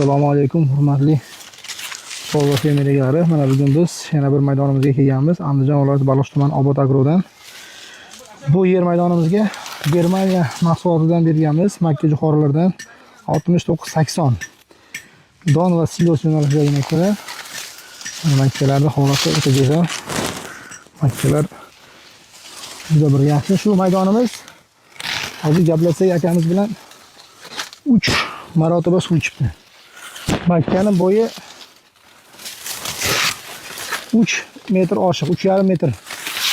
Assalomu alaykum, hurmatli Polvon fermerlari. Mana bugun biz yana bir maydonimizga kelganmiz. Andijon viloyati Baloch tumani Obod Agrodan. Bu yer maydonimizga Germaniya mahsulotidan berganmiz. Makka jo'xorilardan 69-80 don va silos yo'nalishidagi makkalar. Makkalarning holati o'ta go'zal. Makkalar juda bir yaxshi. Shu maydonimiz hozir gaplashsak akamiz bilan 3 marotaba suv ichibdi. Makkaning bo'yi 3 metr oshiq, 3,5 metr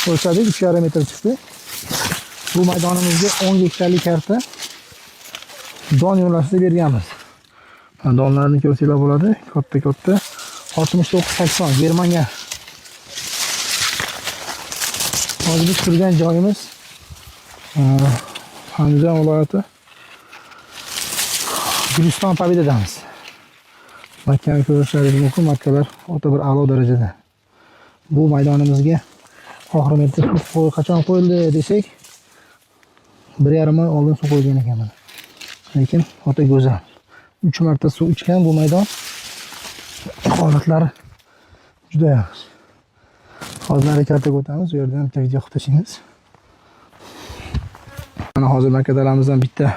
o'lchadik, 3,5 metr chiqdi. Bu maydonimizga 10 gektarlik karta don yo'nalishida berganmiz. Donlarni ko'rsanglar bo'ladi, katta-katta 69-80 Germaniya. Hozir biz turgan joyimiz Andijon viloyati Guliston Pobedadamiz. Makkani ko'rishlaringiz mumkin, makkalar o'ta bir a'lo darajada. Bu maydonimizga oxir metr suv qachon qo'yildi desak, 1,5 oy oldin suv qo'ygan ekanman. Lekin o'ta go'zal. 3 marta suv ichgan bu maydon. Holatlari juda yaxshi. Hozir harakatga o'tamiz, u yerdan bitta video qilib mana hozir makkadalamizdan bitta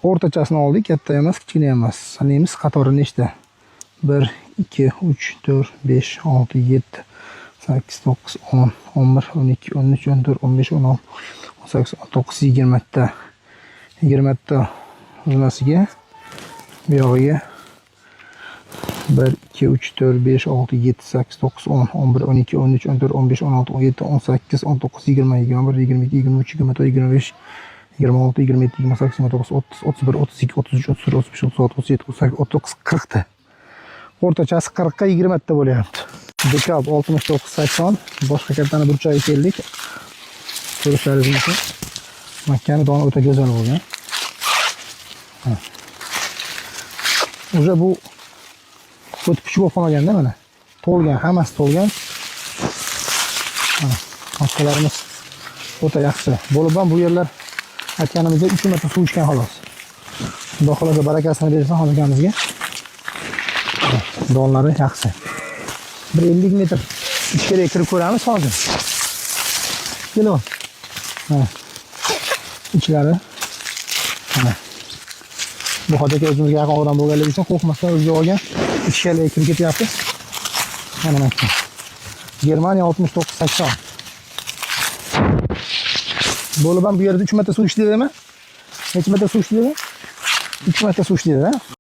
o'rtachasini oldik, katta emas, kichkina emas. Sanaymiz qatori nechta? 1 2 3 4 5 6 7 8 9 10 11 12 13 14 15 16 18 19 20 ta 20 ta uzunasiga bu yog'iga 1 2 3 4 5 6 7 8 9 10 11 12 13 14 15 16 17 18 19 20 21 22 23 24 25 26 27 28 29 30 31 32 33 34 35 36 37 38 39 40 ta. O'rtachasi 40 ga 20 ta bo'lyapti. Dekab 69-80 boshqa kattani burchagiga keldik. Ko'rishlaringiz mumkin. Makkani doni o'ta go'zal bo'lgan. O'sha bu o'tib kuch bo'lib qolganda mana to'lgan, hammasi to'lgan. Makkalarimiz o'ta yaxshi. Bo'lib ham bu yerlar aytganimizda 3 marta suv ichgan xolos. Xudo xolasa barakasini bersin hozirgamizga. Donlari yaxshi. 50 metr ichkariga kirib ko'ramiz hozir. Kelin. Ichlari. Bu hozirga o'zimizga yaqin odam bo'lganligi uchun qo'rqmasdan o'ziga olgan ichkariga kirib ketyapti. Mana makka. Germaniya 69-80. Bo'lib ham bu yerda 3 marta suv ichdi deydimi? Necha marta suv ichdi dedi? 3 marta suv ichdi dedi.